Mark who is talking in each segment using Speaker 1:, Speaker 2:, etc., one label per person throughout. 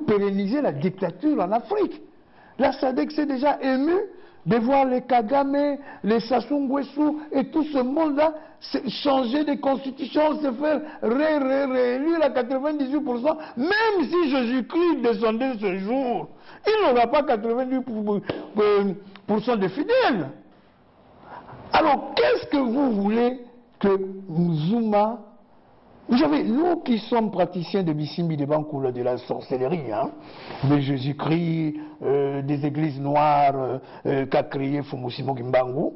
Speaker 1: pérenniser la dictature en Afrique. La SADC s'est déjà émue de voir les Kagame, les Sassou Nguesso et tout ce monde-là changer de constitution, se faire réélire à 98%, même si Jésus-Christ descendait ce jour, il n'aura pas 98% de fidèles. Alors, qu'est-ce que vous voulez que Zuma... Vous savez, nous qui sommes praticiens de Bissimbi, de Bankoula, de la sorcellerie, hein, de Jésus-Christ, des églises noires qu'a créé Fumusimo Kimbangu,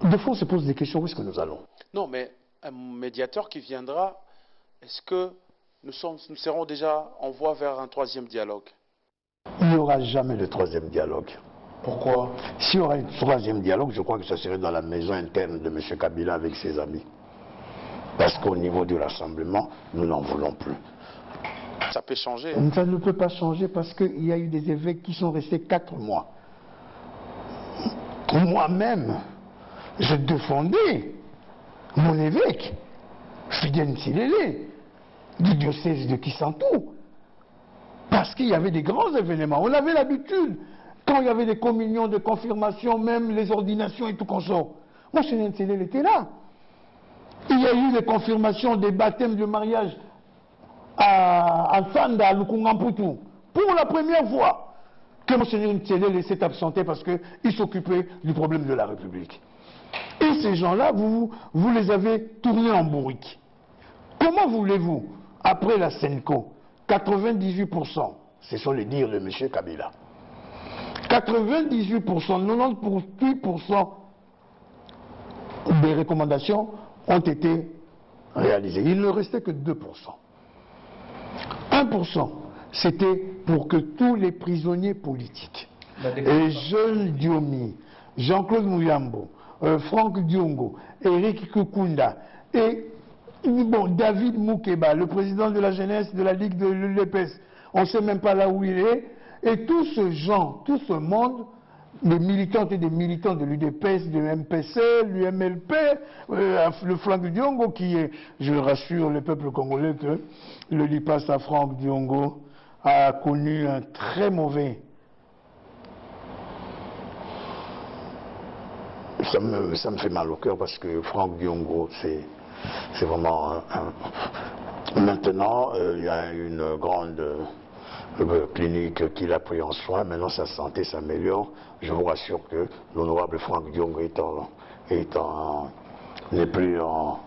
Speaker 1: de fois on se pose des questions, où est-ce que nous allons?
Speaker 2: Non, mais un médiateur qui viendra, est-ce que nous serons déjà en voie vers un troisième dialogue?
Speaker 1: Il n'y aura jamais de troisième dialogue.
Speaker 2: Pourquoi?
Speaker 1: S'il y aura un troisième dialogue, je crois que ça serait dans la maison interne de M. Kabila avec ses amis. Parce qu'au niveau du rassemblement, nous n'en voulons plus.
Speaker 2: Ça peut changer.
Speaker 1: Ça ne peut pas changer parce qu'il y a eu des évêques qui sont restés 4 mois. Moi-même, je défendais mon évêque, Fidèle Nsilele, du diocèse de Kisantou. Parce qu'il y avait des grands événements. On avait l'habitude, quand il y avait des communions, des confirmations, même les ordinations et tout consort. Moi, Fidèle Nsilele était là. Il y a eu les confirmations des baptêmes de mariage à Sanda, à Lukungamputu, pour la première fois que Monseigneur Ntsele s'est absenté parce qu'il s'occupait du problème de la République. Et ces gens-là, vous les avez tournés en bourrique. Comment voulez-vous, après la Senko, 98%, ce sont les dires de M. Kabila, 98%, 98% des recommandations ont été réalisées. Il ne restait que 2%. 1%, c'était pour que tous les prisonniers politiques, et Jeune Diomi, Jean-Claude Mouyambo, Franck Diongo, Eric Kukunda et David Moukeba, le président de la jeunesse de la Ligue de l'UDPS, on ne sait même pas là où il est, et tout ce genre, tout ce monde, des militantes et des militants de l'UDPS, de MPC, l'UMLP, le Franck Diongo qui est, je rassure le peuple congolais que le Lipas à Franck Diongo a connu un très mauvais... Ça me fait mal au cœur parce que Franck Diongo, c'est vraiment... Maintenant, il y a une grande... clinique qu'il a pris en soin, maintenant sa santé s'améliore. Je vous rassure que l'honorable Franck Diongo n'est plus en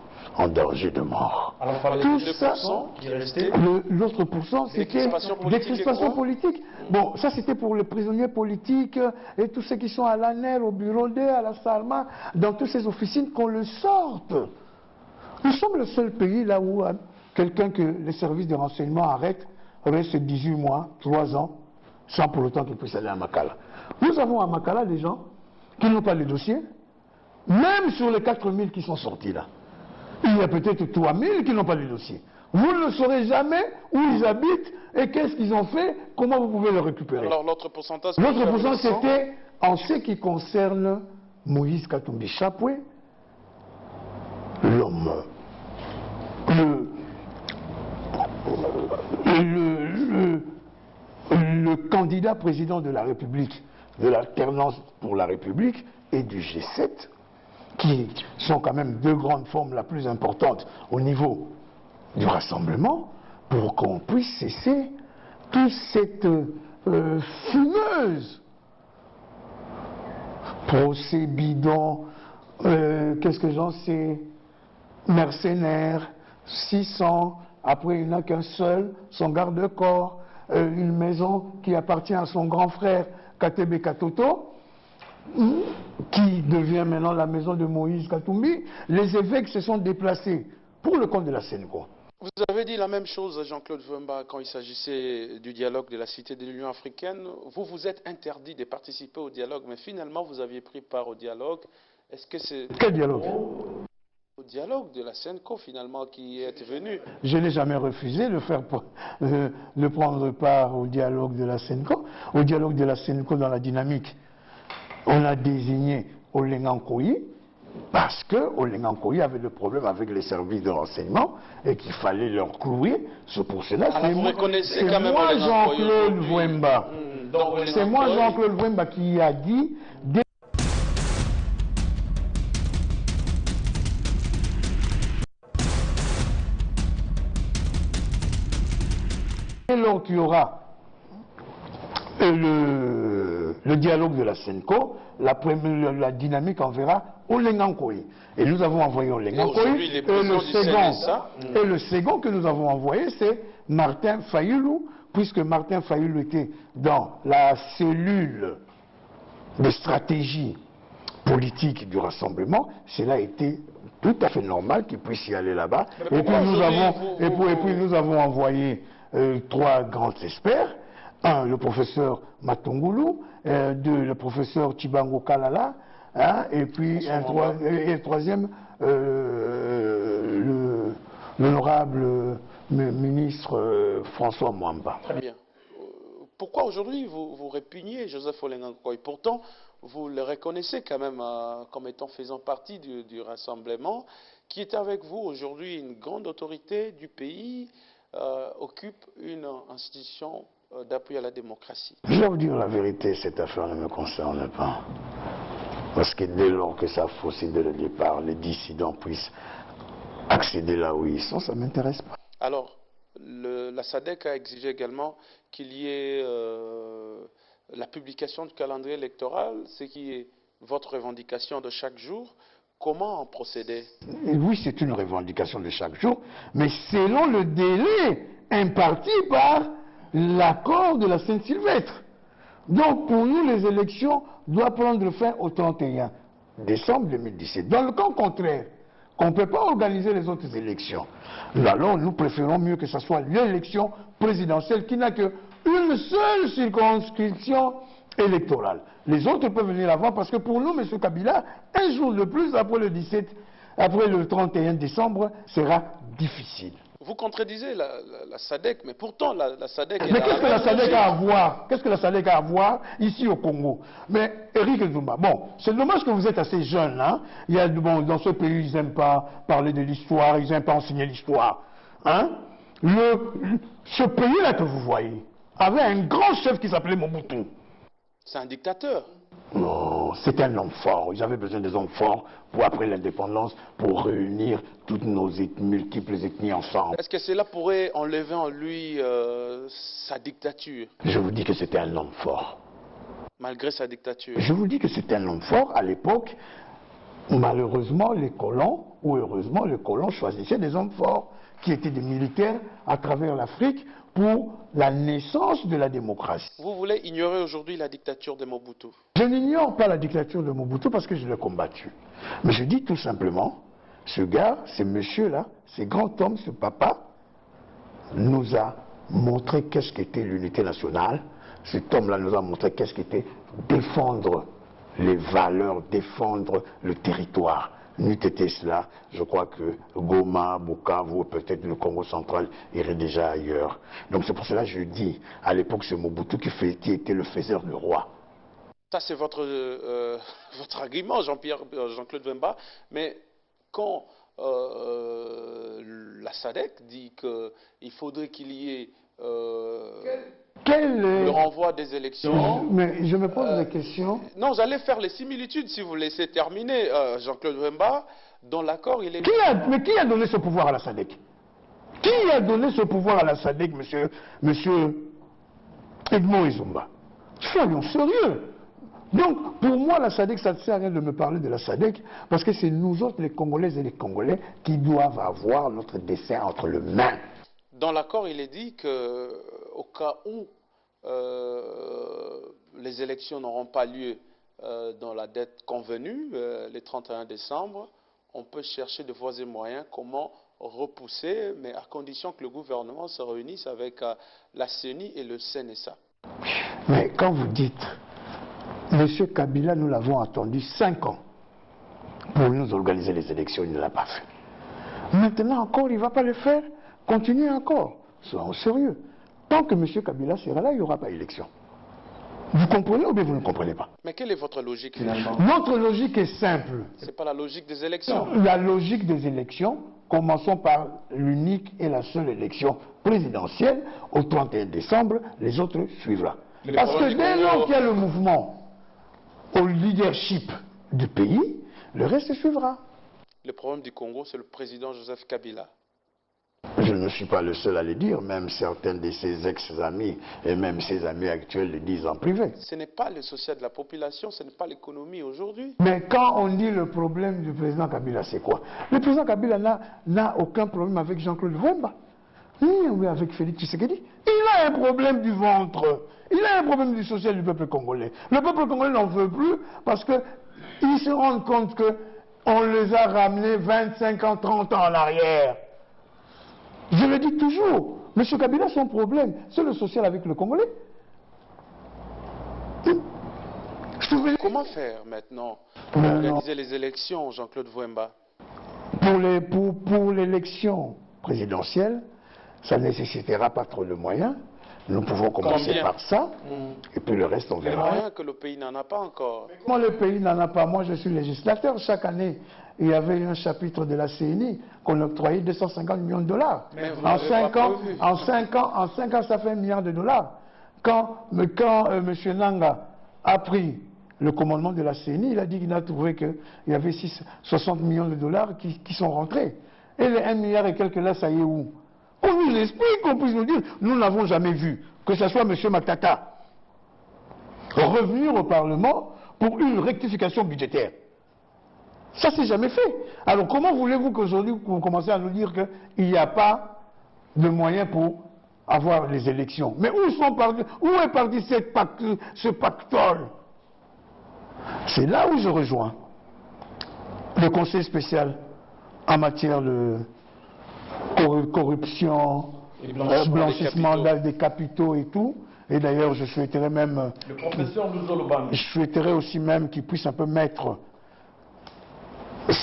Speaker 1: danger de mort.
Speaker 2: Alors,
Speaker 1: tout ça,
Speaker 2: qui est resté,
Speaker 1: l'autre pourcent, c'était des crispations politiques. Bon, ça c'était pour les prisonniers politiques et tous ceux qui sont à l'ANER, au bureau D, à la SARMA, dans toutes ces officines, qu'on le sorte. Nous sommes le seul pays là où quelqu'un que les services de renseignement arrêtent reste 18 mois, 3 ans, sans pour autant qu'il puisse aller à Makala. Nous avons à Makala des gens qui n'ont pas le dossier, même sur les 4000 qui sont sortis là. Il y a peut-être 3000 qui n'ont pas le dossier. Vous ne saurez jamais où ils habitent et qu'est-ce qu'ils ont fait, comment vous pouvez le récupérer.
Speaker 2: Alors l'autre pourcentage...
Speaker 1: L'autre pourcentage, c'était en ce qui concerne Moïse Katumbi Chapwe, l'homme, le candidat président de la République, de l'alternance pour la République et du G7, qui sont quand même deux grandes formes la plus importante au niveau du rassemblement, pour qu'on puisse cesser toute cette fumeuse procès bidon, qu'est-ce que j'en sais, mercenaires, 600, après il n'y en a qu'un seul, son garde-corps, une maison qui appartient à son grand frère Katebe Katoto, qui devient maintenant la maison de Moïse Katumbi. Les évêques se sont déplacés pour le compte de la Senko.
Speaker 2: Vous avez dit la même chose, Jean-Claude Vemba, quand il s'agissait du dialogue de la Cité de l'Union africaine. Vous vous êtes interdit de participer au dialogue, mais finalement vous aviez pris part au dialogue. Est-ce que c'est...
Speaker 1: Quel dialogue?
Speaker 2: Au dialogue de la Senko, finalement, qui est venu.
Speaker 1: Je n'ai jamais refusé de prendre part au dialogue de la Senko. Au dialogue de la Senko dans la dynamique, on a désigné Olengan Koyi Parce qu'au Lengankoï avait le problème avec les services de renseignement et qu'il fallait leur clouer ce procès-là.
Speaker 2: Alors vous reconnaissez quand même
Speaker 1: moi,
Speaker 2: Olenga Nkoy
Speaker 1: Jean-Claude
Speaker 2: aujourd'hui.
Speaker 1: Wemba.
Speaker 2: Donc,
Speaker 1: C'est moi, Jean-Claude Wemba, qui a dit... Dès lors qu'il y aura le dialogue de la SENCO, la dynamique enverra au Lengankoï. Et nous avons envoyé au Lengankoï. Et le second que nous avons envoyé, c'est Martin Fayulu, puisque Martin Fayulu était dans la cellule de stratégie politique du rassemblement. Cela a été tout à fait normal qu'il puisse y aller là-bas. Et puis nous avons envoyé 3 grands experts. Un, le professeur Matongoulou, 2, le professeur Chibango Kalala, hein, et puis le troisième, l'honorable ministre François Mwamba.
Speaker 2: Très bien. Pourquoi aujourd'hui vous répugnez Joseph Olenga Nkoy? Pourtant, vous le reconnaissez quand même comme étant faisant partie du rassemblement, qui est avec vous aujourd'hui une grande autorité du pays, occupe une institution d'appui à la démocratie.
Speaker 1: Je vais vous dire la vérité, cette affaire ne me concerne pas. Parce que dès lors que ça a faussé dès le départ, les dissidents puissent accéder là où ils sont, ça ne m'intéresse pas.
Speaker 2: Alors, la SADC a exigé également qu'il y ait la publication du calendrier électoral, ce qui est votre revendication de chaque jour. Comment en procéder?
Speaker 1: Oui, c'est une revendication de chaque jour, mais selon le délai imparti par l'accord de la Saint-Sylvestre. Donc, pour nous, les élections doivent prendre fin au 31 décembre 2017. Dans le cas contraire, qu'on ne peut pas organiser les autres élections, alors nous préférons mieux que ce soit l'élection présidentielle qui n'a qu'une seule circonscription électorale. Les autres peuvent venir avant parce que pour nous, M. Kabila, un jour de plus après le 31 décembre, sera difficile.
Speaker 2: Vous contredisez la SADC, mais pourtant la SADC est
Speaker 1: mais qu'est-ce que la SADC a à voir? Qu'est-ce que la SADC a à voir ici au Congo? Mais Eric Nzumba, bon, c'est dommage que vous êtes assez jeune, hein? Il y a, bon, dans ce pays, ils n'aiment pas parler de l'histoire, ils n'aiment pas enseigner l'histoire. Hein? Ce pays-là que vous voyez avait un grand chef qui s'appelait Mobutu.
Speaker 2: C'est un dictateur.
Speaker 1: Non, c'est un homme fort. Ils avaient besoin des hommes forts pour, après l'indépendance, pour réunir toutes nos multiples ethnies ensemble.
Speaker 2: Est-ce que cela pourrait enlever en lui sa dictature?
Speaker 1: Je vous dis que c'était un homme fort.
Speaker 2: Malgré sa dictature?
Speaker 1: Je vous dis que c'était un homme fort. À l'époque, malheureusement, les colons, ou heureusement, les colons choisissaient des hommes forts qui étaient des militaires à travers l'Afrique pour la naissance de la démocratie.
Speaker 2: Vous voulez ignorer aujourd'hui la dictature de Mobutu?
Speaker 1: Je n'ignore pas la dictature de Mobutu parce que je l'ai combattue. Mais je dis tout simplement, ce gars, ce monsieur-là, ce grand homme, ce papa, nous a montré qu'est-ce qu'était l'unité nationale. Cet homme-là nous a montré qu'est-ce qu'était défendre les valeurs, défendre le territoire. N'eût été cela, je crois que Goma, Bukavu, peut-être le Congo central irait déjà ailleurs. Donc c'est pour cela que je dis, à l'époque c'est Mobutu qui était le faiseur de roi.
Speaker 2: Ça c'est votre argument, Jean-Claude Wemba, mais quand la SADC dit qu'il faudrait qu'il y ait le renvoi des élections...
Speaker 1: Mais je me pose la question...
Speaker 2: Non, j'allais faire les similitudes si vous laissez terminer, Jean-Claude Wemba. Dans l'accord, il est...
Speaker 1: Mais qui a donné ce pouvoir à la SADC? Qui a donné ce pouvoir à la SADC, monsieur Edmond Izumba? Soyons sérieux. Donc, pour moi, la SADC, ça ne sert à rien de me parler de la SADC, parce que c'est nous autres, les Congolaises et les Congolais, qui doivent avoir notre destin entre les mains.
Speaker 2: Dans l'accord, il est dit qu'au cas où les élections n'auront pas lieu dans la date convenue, le 31 décembre, on peut chercher de voies et moyens comment repousser, mais à condition que le gouvernement se réunisse avec la CENI et le CNSA.
Speaker 1: Mais quand vous dites, M. Kabila, nous l'avons attendu 5 ans pour nous organiser les élections, il ne l'a pas fait. Maintenant encore, il ne va pas le faire. Continuez encore. Soyons sérieux. Tant que M. Kabila sera là, il n'y aura pas d'élection. Vous comprenez ou bien vous ne comprenez pas?
Speaker 2: Mais quelle est votre logique finalement?
Speaker 1: Notre logique est simple.
Speaker 2: Ce n'est pas la logique des élections.
Speaker 1: La logique des élections, commençons par l'unique et la seule élection présidentielle au 31 décembre, les autres suivra. Parce que dès lors qu'il y a le mouvement au leadership du pays, le reste suivra.
Speaker 2: Le problème du Congo, c'est le président Joseph Kabila.
Speaker 1: Je ne suis pas le seul à le dire, même certains de ses ex-amis et même ses amis actuels le disent en privé.
Speaker 2: Ce n'est pas le social de la population, ce n'est pas l'économie aujourd'hui.
Speaker 1: Mais quand on dit le problème du président Kabila, c'est quoi? Le président Kabila n'a aucun problème avec Jean-Claude Wemba, ni avec Félix Tshisekedi. Il a un problème du ventre. Il a un problème du social du peuple congolais. Le peuple congolais n'en veut plus parce qu'ils se rendent compte qu'on les a ramenés 25 ans, 30 ans en arrière. Je le dis toujours, M. Kabila, son problème, c'est le social avec le Congolais.
Speaker 2: Comment faire maintenant pour organiser les élections, Jean-Claude Wemba?
Speaker 1: Pour l'élection présidentielle, ça ne nécessitera pas trop de moyens. Nous pouvons commencer par ça, et puis le reste, on verra.
Speaker 2: Les moyens que le pays n'en a pas encore.
Speaker 1: Mais comment le pays n'en a pas? Moi, je suis législateur. Chaque année, il y avait un chapitre de la CNI qu'on octroyait 250 millions de dollars. En 5 ans, ça fait $1 milliard. Quand M. Nanga a pris le commandement de la CNI, il a dit qu'il a trouvé qu'il y avait 60 millions de dollars qui sont rentrés. Et les 1 milliard et quelques là, ça y est où? On nous explique, qu'on puisse nous dire, nous n'avons jamais vu, que ce soit M. Matata, revenir au Parlement pour une rectification budgétaire. Ça, c'est jamais fait. Alors, comment voulez-vous qu'aujourd'hui, vous commencez à nous dire qu'il n'y a pas de moyens pour avoir les élections? Mais où est parti ce pactole? C'est là où je rejoins le Conseil spécial en matière de corruption, blanchissement des capitaux et tout. Et d'ailleurs, je souhaiterais même...
Speaker 3: Le professeur Luzoloban.
Speaker 1: Je souhaiterais aussi même qu'il puisse un peu mettre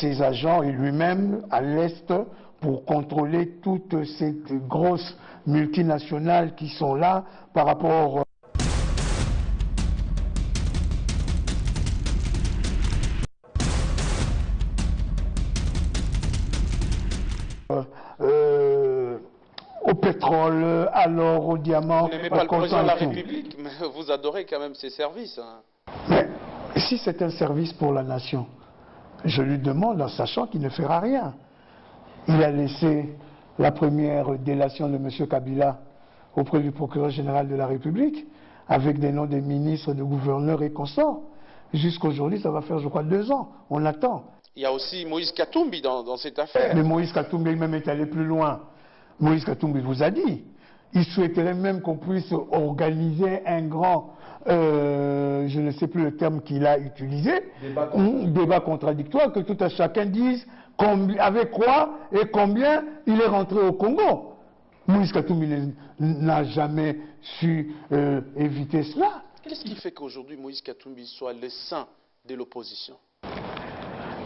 Speaker 1: ses agents et lui-même à l'Est pour contrôler toutes ces grosses multinationales qui sont là par rapport... au pétrole, à l'or, au diamant...
Speaker 2: Vous n'aimez pas le président de la République, mais vous adorez quand même ses services. Hein.
Speaker 1: Mais si c'est un service pour la nation, je lui demande en sachant qu'il ne fera rien. Il a laissé la première délation de M. Kabila auprès du procureur général de la République, avec des noms des ministres, de gouverneurs et consorts. Jusqu'aujourd'hui, ça va faire, je crois, 2 ans. On attend.
Speaker 2: Il y a aussi Moïse Katumbi dans cette affaire.
Speaker 1: Mais Moïse Katumbi même est allé plus loin. Moïse Katumbi vous a dit, il souhaiterait même qu'on puisse organiser un grand, je ne sais plus le terme qu'il a utilisé, débat contradictoire, que tout à chacun dise avec quoi et combien il est rentré au Congo. Moïse Katumbi n'a jamais su éviter cela.
Speaker 2: Qu'est-ce qui fait qu'aujourd'hui Moïse Katumbi soit le saint de l'opposition?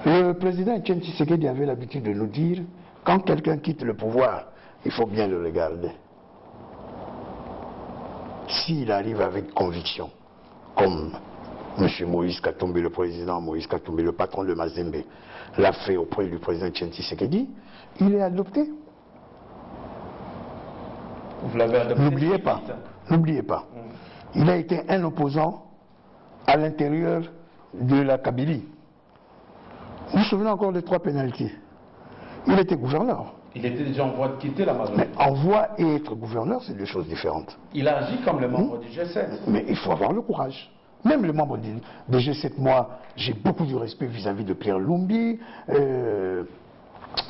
Speaker 1: Le président Etienne Tshisekedi avait l'habitude de nous dire, quand quelqu'un quitte le pouvoir, il faut bien le regarder. S'il arrive avec conviction, comme M. Moïse Katumbi, le président Moïse Katumbi, le patron de Mazembe, l'a fait auprès du président Etienne Tshisekedi, il est adopté.
Speaker 3: Vous l'avez adopté?
Speaker 1: N'oubliez pas. Il a été un opposant à l'intérieur de la Kabylie. Vous vous souvenez encore des 3 pénalités? Il était gouverneur.
Speaker 3: Il était déjà en voie de quitter la majorité.
Speaker 1: Mais en voie et être gouverneur, c'est 2 choses différentes.
Speaker 3: Il a agi comme le membre du G7.
Speaker 1: Mais il faut avoir le courage. Même les membres du G7, moi, j'ai beaucoup de respect vis-à-vis de Pierre Lumbi,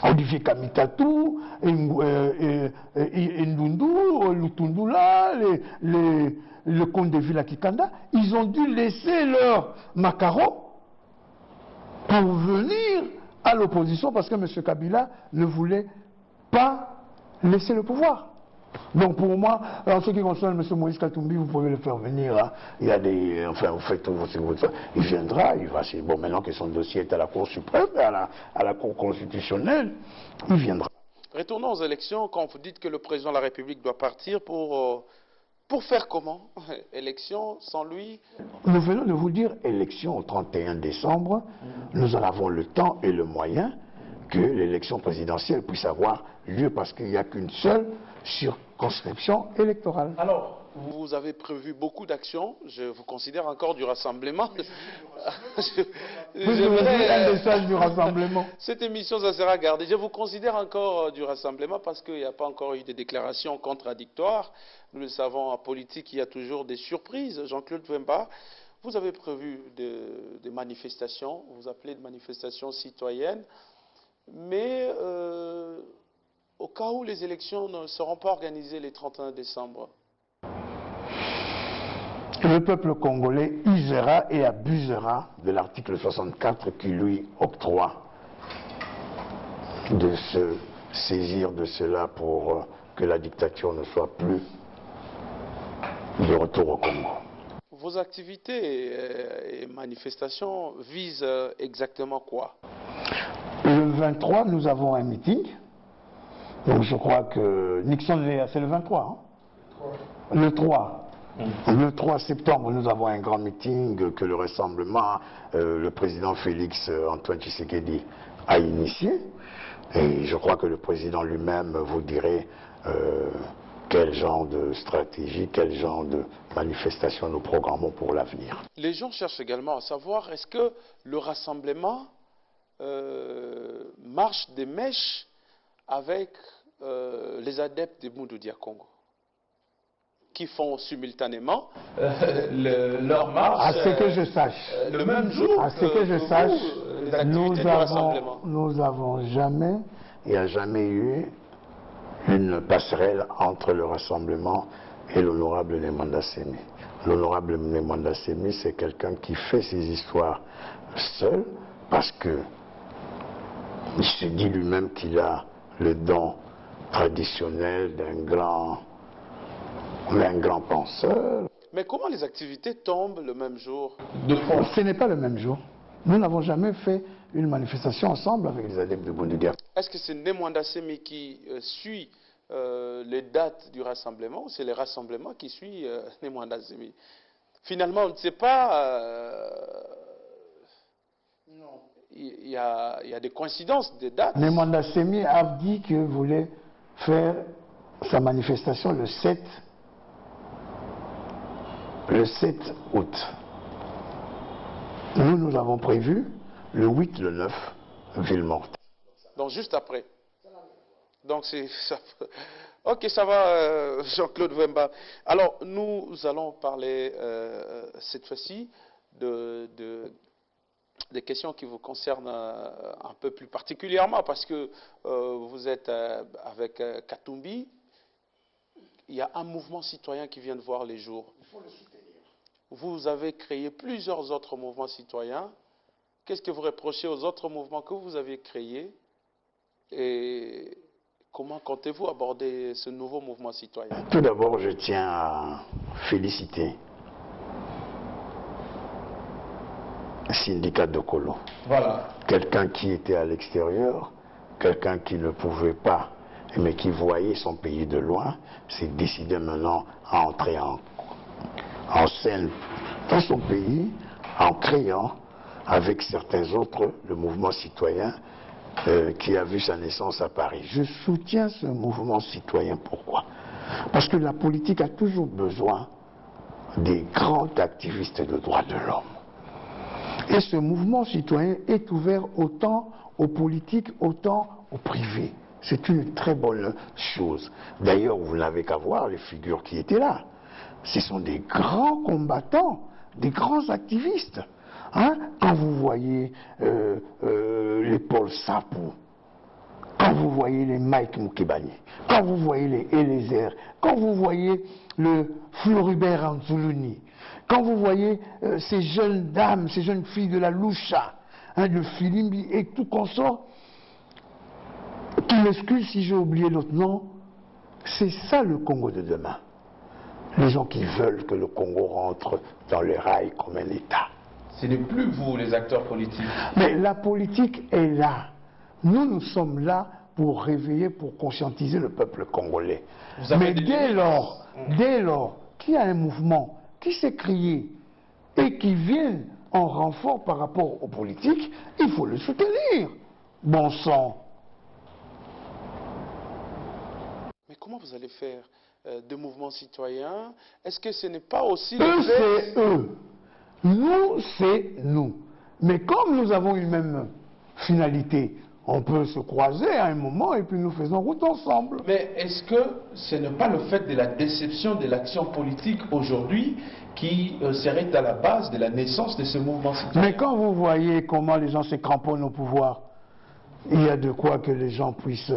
Speaker 1: Olivier Kamitatou, Ndundu, Lutundula, le comte de Villa Kikanda. Ils ont dû laisser leur macaron pour venir à l'opposition parce que M. Kabila ne voulait pas laisser le pouvoir. Donc pour moi, en ce qui concerne M. Moïse Katumbi, vous pouvez le faire venir. Hein. Il y a des... Enfin, vous faites tout, il viendra, il va... Bon, maintenant que son dossier est à la Cour suprême, à la Cour constitutionnelle, il viendra.
Speaker 2: Retournons aux élections. Quand vous dites que le président de la République doit partir pour Pour faire comment? Élection sans lui?
Speaker 1: Nous venons de vous dire, élection au 31 décembre, nous en avons le temps et le moyen que l'élection présidentielle puisse avoir lieu parce qu'il n'y a qu'une seule circonscription électorale.
Speaker 2: Alors, vous avez prévu beaucoup d'actions, je vous considère encore du rassemblement.
Speaker 1: Vous avez un message du rassemblement.
Speaker 2: Cette émission, ça sera gardée. Je vous considère encore du rassemblement parce qu'il n'y a pas encore eu de déclarations contradictoires. Nous le savons, en politique, il y a toujours des surprises. Jean-Claude Wemba, vous avez prévu des manifestations, vous appelez de manifestations citoyennes, mais au cas où les élections ne seront pas organisées le 31 décembre,
Speaker 1: le peuple congolais usera et abusera de l'article 64 qui lui octroie de se saisir de cela pour que la dictature ne soit plus de retour au Congo.
Speaker 2: Vos activités et manifestations visent exactement quoi?
Speaker 1: Le 23, nous avons un meeting. Donc je crois que Nixon, c'est le 23. Hein? Le 3. Le 3 septembre, nous avons un grand meeting que le Rassemblement, le président Félix Antoine Tshisekedi a initié. Et je crois que le président lui-même vous dirait quel genre de stratégie, quel genre de manifestation nous programmons pour l'avenir.
Speaker 2: Les gens cherchent également à savoir, est-ce que le Rassemblement marche des mèches avec les adeptes de Bundu Dia Congo, qui font simultanément
Speaker 3: leur marche.
Speaker 1: À ce que je sache.
Speaker 3: Le même jour.
Speaker 1: À ce que je sache,
Speaker 2: les activités du Rassemblement.
Speaker 1: nous n'avons jamais, il n'y a jamais eu une passerelle entre le Rassemblement et l'honorable Nemanda Semi. L'honorable Nemanda Semi, c'est quelqu'un qui fait ses histoires seul parce que il se dit lui-même qu'il a le don traditionnel d'un grand penseur.
Speaker 2: Mais comment les activités tombent le même jour?
Speaker 1: Ce n'est pas le même jour. Nous n'avons jamais fait une manifestation ensemble avec les adeptes de Bundu Dia.
Speaker 2: Est-ce que c'est Nemanda Semi qui suit les dates du rassemblement ou c'est le rassemblement qui suit Nemanda Semi? Finalement, on ne sait pas. Il y a des coïncidences de dates.
Speaker 1: Nemanda Semi a dit qu'il voulait faire sa manifestation le 7 août. Nous avons prévu le 8, le 9, ville morte.
Speaker 2: Donc juste après. Donc c'est ça. Ok, ça va, Jean-Claude Wemba. Alors nous allons parler cette fois-ci des questions qui vous concernent un peu plus particulièrement parce que vous êtes avec Katumbi. Il y a un mouvement citoyen qui vient de voir les jours. Il faut le soutenir. Vous avez créé plusieurs autres mouvements citoyens. Qu'est-ce que vous reprochez aux autres mouvements que vous avez créés? Et comment comptez-vous aborder ce nouveau mouvement citoyen?
Speaker 1: Tout d'abord, je tiens à féliciter le syndicat de Kolo.
Speaker 3: Voilà.
Speaker 1: Quelqu'un qui était à l'extérieur, quelqu'un qui ne pouvait pas, mais qui voyait son pays de loin, s'est décidé maintenant à entrer en scène dans son pays en créant avec certains autres le mouvement citoyen qui a vu sa naissance à Paris. Je soutiens ce mouvement citoyen. Pourquoi? Parce que la politique a toujours besoin des grands activistes de droits de l'homme. Et ce mouvement citoyen est ouvert autant aux politiques, autant aux privés. C'est une très bonne chose. D'ailleurs, vous n'avez qu'à voir les figures qui étaient là. Ce sont des grands combattants, des grands activistes. Hein? Quand vous voyez les Paul Sapou, quand vous voyez les Mike Mukebani, quand vous voyez les Eliezer, quand vous voyez le Floribert Anzuluni, quand vous voyez ces jeunes dames, ces jeunes filles de la Loucha, hein, de Filimbi et tout consort, qui m'excuse si j'ai oublié l'autre nom, c'est ça le Congo de demain. Les gens qui veulent que le Congo rentre dans les rails comme un État.
Speaker 3: Ce n'est plus vous, les acteurs politiques.
Speaker 1: Mais la politique est là. Nous sommes là pour réveiller, pour conscientiser le peuple congolais. Mais dès lors qu'il y a un mouvement qui s'est créé et qui vient en renfort par rapport aux politiques, il faut le soutenir. Bon sang.
Speaker 2: Mais comment vous allez faire de mouvements citoyens? Est-ce que ce n'est pas aussi
Speaker 1: Eux, c'est eux. Nous, c'est nous. Mais comme nous avons une même finalité, on peut se croiser à un moment et puis nous faisons route ensemble.
Speaker 3: Mais est-ce que ce n'est pas le fait de la déception de l'action politique aujourd'hui qui serait à la base de la naissance de ce mouvement citoyen?
Speaker 1: Mais quand vous voyez comment les gens se cramponnent au pouvoir, il y a de quoi que les gens puissent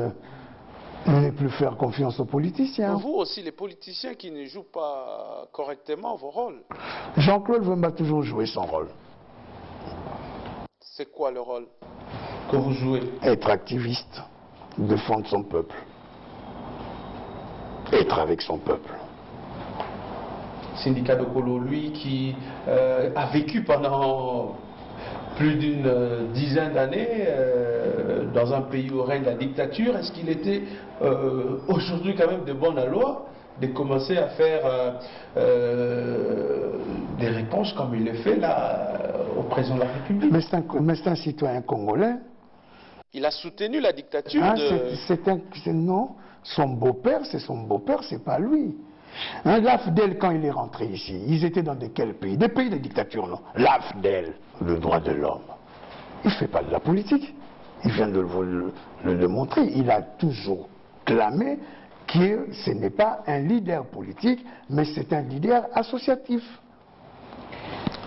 Speaker 1: ne plus faire confiance aux politiciens.
Speaker 2: Vous aussi, les politiciens qui ne jouent pas correctement vos rôles.
Speaker 1: Jean-Claude Wemba a toujours joué son rôle.
Speaker 2: C'est quoi le rôle
Speaker 3: Que vous jouez?
Speaker 1: Être activiste, défendre son peuple, être avec son peuple.
Speaker 3: Syndicat de Kolo, lui qui a vécu pendant plus d'une dizaine d'années dans un pays où règne la dictature, est-ce qu'il était aujourd'hui quand même de bonne loi de commencer à faire des réponses comme il le fait là au président de la République?
Speaker 1: Mais c'est un citoyen congolais.
Speaker 2: Il a soutenu la dictature
Speaker 1: Hein,
Speaker 2: de...
Speaker 1: non, son beau-père, c'est pas lui. Hein, l'AFDEL, quand il est rentré ici, ils étaient dans quels pays? Des pays de dictature, non. L'AFDEL, le droit de l'homme, il ne fait pas de la politique. Il vient de le démontrer. Il a toujours clamé que ce n'est pas un leader politique, mais c'est un leader associatif.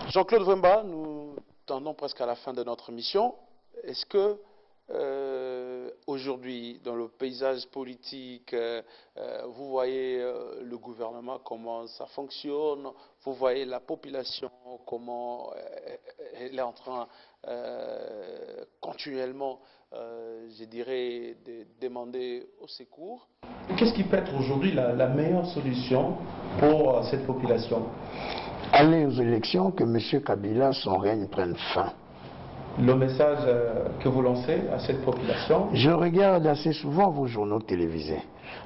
Speaker 2: Jean-Claude Wemba, nous tendons presque à la fin de notre mission. Est-ce que aujourd'hui, dans le paysage politique, vous voyez le gouvernement, comment ça fonctionne, vous voyez la population, comment elle est en train continuellement, je dirais, de demander au secours.
Speaker 3: Qu'est-ce qui peut être aujourd'hui la meilleure solution pour cette population?
Speaker 1: Aller aux élections, que M. Kabila, son règne prenne fin.
Speaker 3: Le message que vous lancez à cette population?
Speaker 1: Je regarde assez souvent vos journaux télévisés.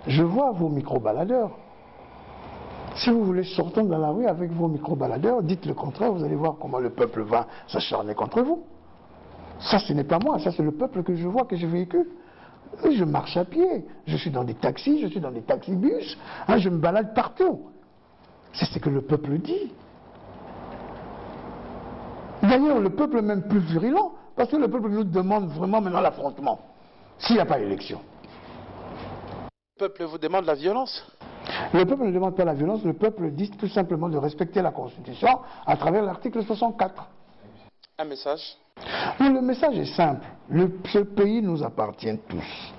Speaker 1: Je vois vos micro-baladeurs. Si vous voulez, sortons dans la rue avec vos micro-baladeurs, dites le contraire, vous allez voir comment le peuple va s'acharner contre vous. Ça, ce n'est pas moi, ça c'est le peuple que je vois, que je véhicule. Je marche à pied, je suis dans des taxis, je suis dans des taxibus, hein, je me balade partout. C'est ce que le peuple dit. D'ailleurs, le peuple est même plus virulent, parce que le peuple nous demande vraiment maintenant l'affrontement, s'il n'y a pas d'élection.
Speaker 2: Le peuple vous demande la violence?
Speaker 1: Le peuple ne demande pas la violence, le peuple dit tout simplement de respecter la Constitution à travers l'article 64.
Speaker 2: Un message?
Speaker 1: Non, le message est simple. Ce pays nous appartient tous.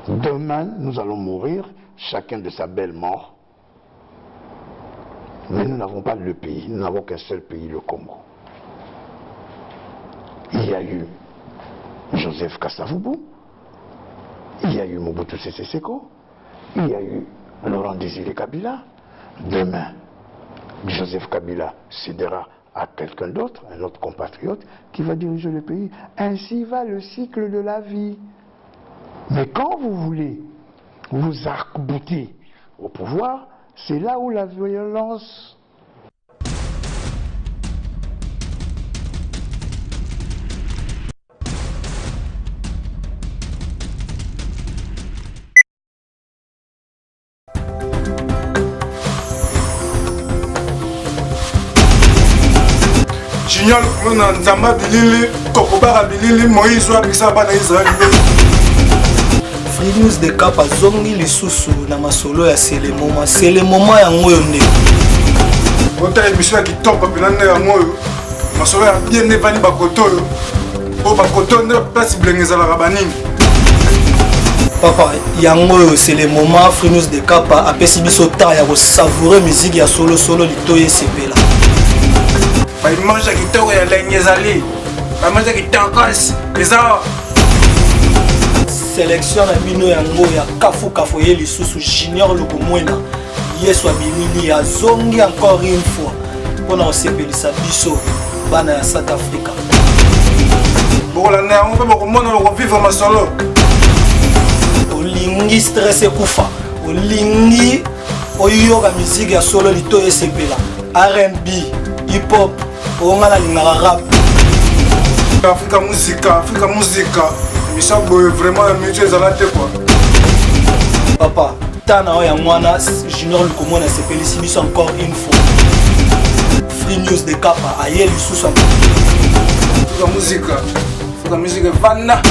Speaker 1: Demain, nous allons mourir, chacun de sa belle mort. Mais nous n'avons pas le pays, nous n'avons qu'un seul pays, le Congo. Il y a eu Joseph Kasavubu, il y a eu Mobutu Sese Seko, il y a eu Laurent Désiré Kabila. Demain, Joseph Kabila cédera à quelqu'un d'autre, un autre compatriote, qui va diriger le pays. Ainsi va le cycle de la vie. Mais quand vous voulez vous arc-bouter au pouvoir, c'est là où la violence...
Speaker 4: Junior Kuna Nzamba Bilili, Kokobara Bilili, Moïse Wabisa Bana Israël.
Speaker 5: Free News de Cap a zongi lisusu na masolo ya c'est le moment ya ngoyo nde.
Speaker 4: Ota émission qui top pelande ya ngoyo. Masolo ya bien nevani bakoto yo. O bakoto nde place blengeza la rabanini.
Speaker 5: Papa, yango c'est le moment Free News de Cap a pesi biso ta ya ko savourer musique ya solo litoye sepela.
Speaker 4: Ba image qui toko ya lengezali. Ba image qui tankos. Eza
Speaker 5: sélection na bino yango ya kafu ye lisusu Junior Lukumwena Yesu Abilili ya zongi encore une fois pona osepelisa biso bana ya South Africa.
Speaker 4: Bola na yango pe bokomona ko vivre masolo.
Speaker 5: Olingi stress ekufa, olingi oyoka musique ya solo lito esepela R&B hip hop ongala lingaka rap
Speaker 4: Africa musique misa boye vraiment la musique ezala te quoi
Speaker 5: papa tana oya mwana Junior Lukomona sepelisi biso encore une fois Free News de Kapa aye lisusu
Speaker 4: Africa musique vana